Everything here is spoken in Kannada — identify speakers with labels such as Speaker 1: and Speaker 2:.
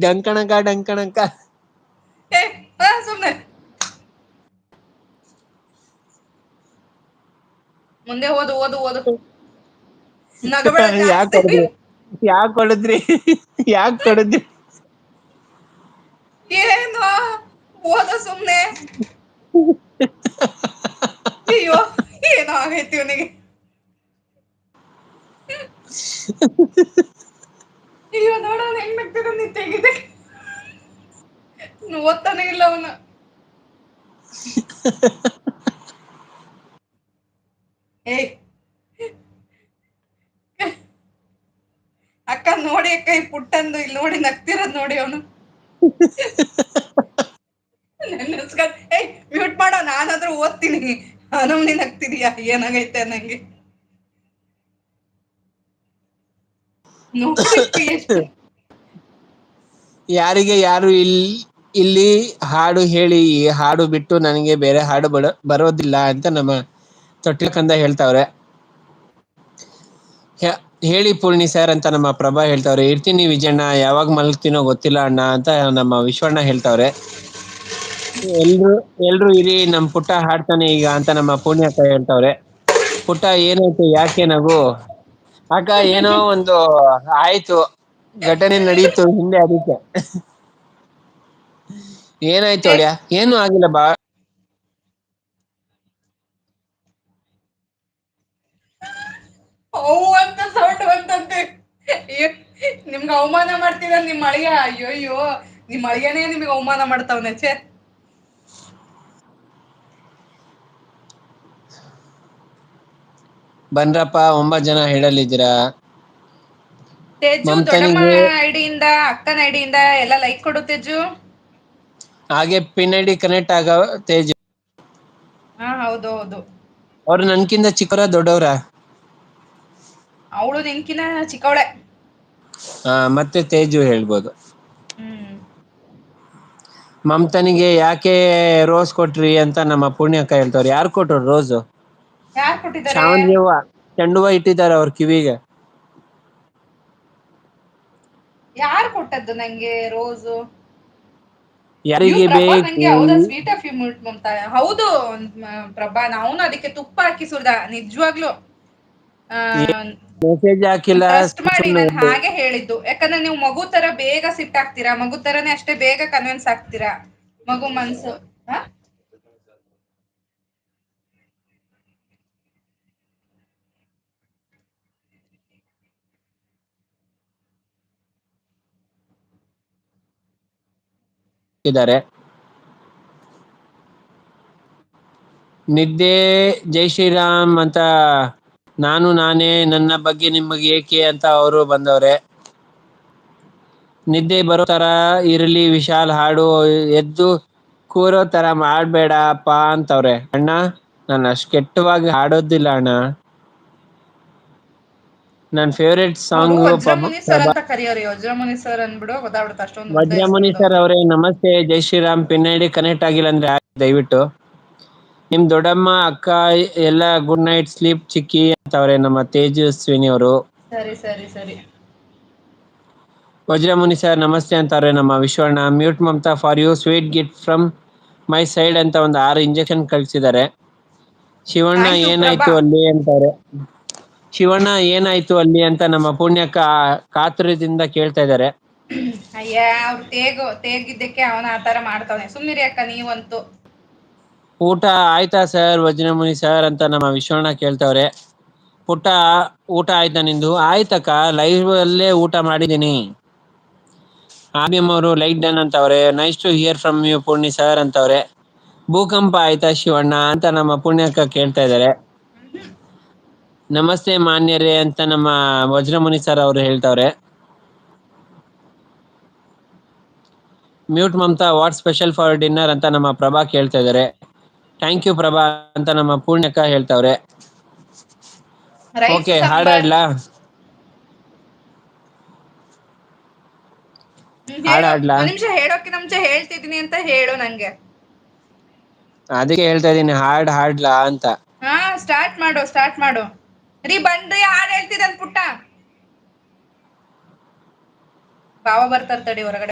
Speaker 1: ಡಂಕಣಕ ಡಂಕಣಕ.
Speaker 2: ಏ ಸುಮ್ನೆ ಮುಂದೆ ಓದು ಓದು ಓದು. ನಗಬೇಡ
Speaker 1: ಯಾಕೆ
Speaker 2: ಜಾಸ್ತಿ.
Speaker 1: ಹೊಡೆದ್ರಿ ಯಾಕೆ ಹೊಡೆದ್ರಿ ಯಾಕೆ ಹೊಡೆದ್ರಿ?
Speaker 2: ಏನು ಓದು ಸುಮ್ನೆ. ಅಯ್ಯೋ ಏನೋ ಆಗೈತಿ ಇವನಿಗೆ. ಅಯ್ಯೋ ನೋಡೋಣ ಹೆಂಗ್ ನಗ್ತಿರ ತೆಗಿದೆ. ಓದ್ತಾನೆ ಇಲ್ಲ ಅವನು. ಏಯ್ ಅಕ್ಕ ನೋಡಿ ಅಕ್ಕ ಈ ಪುಟ್ಟಂದು ಇಲ್ಲಿ ನೋಡಿ ನಗ್ತಿರೋದ್ ನೋಡಿ ಅವನು. ಏಯ್ ಮ್ಯೂಟ್ ಮಾಡೋ, ನಾನಾದ್ರೂ ಓದ್ತೀನಿ. ನೀನ್ ನಗ್ತಿದೀಯಾ ಏನಾಗೈತೆ ನಂಗೆ ನೋಡಕ್ಕೆ ಎಷ್ಟು.
Speaker 1: ಯಾರಿಗೆ ಯಾರು ಇಲ್ಲಿ ಹಾಡು ಹೇಳಿ, ಈ ಹಾಡು ಬಿಟ್ಟು ನನಗೆ ಬೇರೆ ಹಾಡು ಬರೋದಿಲ್ಲ ಅಂತ ನಮ್ಮ ತೊಟ್ಟಿಲ ಕಂದ ಹೇಳ್ತಾವ್ರೆ. ಹೇಳಿ ಪೂರ್ಣಿ ಸರ್ ಅಂತ ನಮ್ಮ ಪ್ರಭಾ ಹೇಳ್ತಾವ್ರೆ. ಇರ್ತೀನಿ ವಿಜಯಣ್ಣ, ಯಾವಾಗ ಮಲಗ್ತೀನೋ ಗೊತ್ತಿಲ್ಲ ಅಣ್ಣ ಅಂತ ನಮ್ಮ ವಿಶ್ವಣ್ಣ ಹೇಳ್ತಾವ್ರೆ. ಎಲ್ರು ಇರಿ, ನಮ್ ಪುಟ್ಟ ಹಾಡ್ತಾನೆ ಈಗ ಅಂತ ನಮ್ಮ ಪೂರ್ಣ್ಯಕ್ಕ ಹೇಳ್ತಾವ್ರೆ. ಪುಟ್ಟ ಏನಾಯ್ತು, ಯಾಕೆ ನಗು? ಅಕ್ಕ ಏನೋ ಒಂದು ಆಯ್ತು, ಘಟನೆ ನಡೀತು ಹಿಂದೆ, ಅದಕ್ಕೆ. ಏನಾಯ್ತು
Speaker 2: ಏ
Speaker 1: ಅಳಿಯ? ಏನು ಆಗಿಲ್ಲ ಬಾ.
Speaker 2: ಅವು ಅಂತ ಸೌಂಡ್ ಬಂತಂತೆ. ನಿಮ್ಗೆ ಅವಮಾನ ಮಾಡ್ತೀರ ನಿಮ್ ಅಳಿಯ. ಅಯ್ಯೋ ಅಯ್ಯೋ, ನಿಮ್ ಅಳಿಯನೇ ನಿಮ್ಗೆ ಅವಮಾನ ಮಾಡ್ತಾವನೆ. ಛೇ,
Speaker 1: ಬನ್ರಪ್ಪ, 9 ಜನ ಹೇಳಲಿದ್ದೀರಾ.
Speaker 2: ತೇಜು ದೊಡ್ಡಮ್ಮ
Speaker 1: ಮಮತನಿಗೆ
Speaker 2: ಐಡಿಯಿಂದ, ಅಕ್ಕನ ಐಡಿಯಿಂದ ಎಲ್ಲ ಲೈಕ್ ಕೊಡು ತೇಜು.
Speaker 1: ಹಾಗೆ ಪಿನ್ ಐಡಿ ಕನೆಕ್ಟ್ ಆಗ ತೇಜು.
Speaker 2: ಹಾ ಹೌದು ಹೌದು.
Speaker 1: ಅವ್ರು ನನ್ಕಿಂತ ಚಿಕ್ಕವರ ದೊಡ್ಡವ್ರ?
Speaker 2: ಅವಳು ನಿನ್ಕಿನ ಚಿಕ್ಕವಳೆ.
Speaker 1: ಹಾ, ಮತ್ತೆ ತೇಜು ಹೇಳ್ಬೋದು.
Speaker 2: ಹ್ಮ್.
Speaker 1: ಮಮತನಿಗೆ ಯಾಕೆ ರೋಸ್ ಕೊಟ್ರಿ ಅಂತ ನಮ್ಮ ಪುಣ್ಯಕ್ಕ ಹೇಳ್ತವ್ರು. ಯಾರು ಕೊಟ್ರು ರೋಸು?
Speaker 2: ಯಾರ್ ಕೊಟ್ಟಿದ್ದಾರೆ?
Speaker 1: ಶಾವಂತಿಗೆ ಹೂವ, ಚೆಂಡು ಹೂವ ಇಟ್ಟಿದ್ದಾರೆ ಅವ್ರ ಕಿವಿಗೆ.
Speaker 2: ಯಾರು ಕೊಟ್ಟದ್ದು ನಂಗೆ ರೋಸು? ಇವ್
Speaker 1: ಯಾರಿಗೆ
Speaker 2: ಪ್ರಭಾ
Speaker 1: ಬೇಕು?
Speaker 2: ನಂಗೆ ಹೌದಾ ಸ್ವೀಟ್ ಆಫ್ ಯು ಮಮತಾ. ಹೌದು ಪ್ರಭಾ, ನಾವುನು ಅದಕ್ಕೆ ತುಪ್ಪ ಹಾಕಿ ಸುರಿದ ನಿಜವಾಗ್ಲು.
Speaker 1: ಮೆಸೇಜ್ ಹಾಕಿಲ್ಲ,
Speaker 2: ಟ್ರಸ್ಟ್ ಮಾಡಿ
Speaker 1: ಸುಮ್ನೆ
Speaker 2: ನಾನು ಹಾಗೆ ಹೇಳಿದ್ದು. ಯಾಕಂದ್ರೆ ನೀವು ಮಗು ತರ ಬೇಗ ಸಿಟ್ಟಾಗ್ತೀರಾ, ಮಗು ತರಾನೇ ಅಷ್ಟೇ ಬೇಗ ಕನ್ವಿನ್ಸ್ ಆಗ್ತೀರಾ. ಮಗು ಮನ್ಸು
Speaker 1: ಇದ್ದಾರೆ. ನಿದ್ದೆ ಜೈ ಶ್ರೀರಾಮ್ ಅಂತ ನಾನು ನಾನೇ, ನನ್ನ ಬಗ್ಗೆ ನಿಮಗೆ ಏಕೆ ಅಂತ ಅವರು ಬಂದವ್ರೆ. ನಿದ್ದೆ ಬರೋ ತರ ಇರ್ಲಿ ವಿಶಾಲ್, ಹಾಡು ಎದ್ದು ಕೂರೋ ತರ ಮಾಡ್ಬೇಡಪ್ಪ ಅಂತವ್ರೆ. ಅಣ್ಣ, ನಾನು ಅಷ್ಟ್ ಕೆಟ್ಟವಾಗಿ ಹಾಡೋದಿಲ್ಲ ಅಣ್ಣ. ನನ್ ಫೇವ್ರೇಟ್
Speaker 2: ಅವರು
Speaker 1: ಸಾಂಗ್
Speaker 2: ವಜ್ರಮುನಿ ಸರ್
Speaker 1: ಪ್ರಭಾ.
Speaker 2: ಅಂತ ಕರಿಯೋರಿ. ವಜ್ರಮುನಿ ಸರ್ ಅಂದ್ಬಿಡು ಗೊತ್ತಾಗ್ಬಿಡುತ್ತೆ. ಅಷ್ಟೊಂದು ಉದ್ದ
Speaker 1: ವಜ್ರಮುನಿ ಸರ್
Speaker 2: ಹೆಸರುದವ್ರು.
Speaker 1: ಅವರೇ ನಮಸ್ತೆ. ಜೈ ಶ್ರೀರಾಮ್. ಪಿನ್ ಐಡಿ ಕನೆಕ್ಟ್ ಆಗಿಲ್ಲ ಅಂದ್ರೆ ದಯವಿಟ್ಟು. ನಿಮ್ ದೊಡ್ಡಮ್ಮ ಅಕ್ಕ ಎಲ್ಲ ಗುಡ್ ನೈಟ್ ಸ್ಲೀಪ್ ಚಿಕ್ಕಿ ಅಂತವ್ರೆ ನಮ್ಮ ತೇಜಸ್ವಿನಿ ಅವರು.
Speaker 2: ಸರಿ ಸರಿ ಸರಿ.
Speaker 1: ವಜ್ರಮುನಿ ಸರ್ ನಮಸ್ತೆ ಅಂತಾರೆ ನಮ್ಮ Vishwanna. Mute Mamata for you, sweet gift from my side ಅಂತ ಒಂದು 6 ಇಂಜೆಕ್ಷನ್ ಕಳ್ಸಿದ್ದಾರೆ. Shivanna
Speaker 2: thank you Prabha.
Speaker 1: ಏನಾಯ್ತು ಅಲ್ಲಿ ಅಂತಾರೆ. ಶಿವಣ್ಣ ಏನಾಯ್ತು ಅಲ್ಲಿ ಅಂತ ನಮ್ಮ ಪುಣ್ಯಕ್ಕ ಕಾತುರದಿಂದ ಕೇಳ್ತಾ ಇದ್ದಾರೆ.
Speaker 2: ಅಯ್ಯ, ಅವ್ರು ತೇಗಿದ್ದಕ್ಕೆ ಅವನ ಆತರ ಮಾಡ್ತವನೆ. ಸುಮ್ನಿರಿ ಅಕ್ಕ ನೀವಂತೂ.
Speaker 1: ಊಟ ಆಯ್ತಾ ಸರ್ ವಜ್ರಮುನಿ ಸರ್ ಅಂತ ನಮ್ಮ ವಿಶ್ವಣ್ಣ ಕೇಳ್ತವ್ರೆ. ಪುಟ್ಟ, ಊಟ ಆಯ್ತಾ ನಿಂದು? ಆಯ್ತಕ್ಕ, ಲೈವ್ ಅಲ್ಲೇ ಊಟ ಮಾಡಿದೀನಿ. ಆರ್ಯಮ್ ಅವರು ಲೈಕ್ ಡನ್ ಅಂತವ್ರೆ. Nice to hear from you Poorni sir ಅಂತವ್ರೆ. ಭೂಕಂಪ ಆಯ್ತಾ ಶಿವಣ್ಣ ಅಂತ ನಮ್ಮ ಪುಣ್ಯಕ್ಕ ಕೇಳ್ತಾ ಇದ್ದಾರೆ. ನಮಸ್ತೆ ಮಾನ್ಯರೇ ಅಂತ ನಮ್ಮ ವಜ್ರಮುನಿ ಸರ್ ಅವರು ಹೇಳ್ತವ್ರೆ. Mute Mamata, what special for dinner ಅಂತ ನಮ್ಮ ಪ್ರಭಾ ಕೇಳ್ತಾ ಇದ್ದಾರೆ. ಥ್ಯಾಂಕ್ ಯು ಪ್ರಭಾ ಅಂತ ನಮ್ಮ ಪೂರ್ಣ್ಯಕ್ಕ ಹೇಳ್ತಾವ್ರೆ.
Speaker 2: Rice
Speaker 1: okay,
Speaker 2: sambar.
Speaker 1: ಹಾಡಾಡ್ಲಾ?
Speaker 2: ಹೇಳು,
Speaker 1: ಹಾಡಾಡ್ಲಾ?
Speaker 2: ಒಂದ್ ನಿಮಿಷ ಹೇಳೋಕೆ ಮುಂಚೆ ಹೇಳ್ತಿದೀನಿ ಅಂತ ಹೇಳು ನಂಗೆ.
Speaker 1: ಅದಕ್ಕೆ ಹೇಳ್ತಾ ಇದ್ದೀನಿ, ಹಾಡ್ಲಾ ಅಂತ.
Speaker 2: ಹಾ, ಸ್ಟಾರ್ಟ್ ಮಾಡು ಸ್ಟಾರ್ಟ್ ಮಾಡು. ರೀ ಬನ್ರಿ, ಹಾಡ್ ಹೇಳ್ತಿದಾನ್ ಪುಟ್ಟ. ಬಾವ ಬರ್ತಾರ್ ತಡಿ ಹೊರಗಡೆ.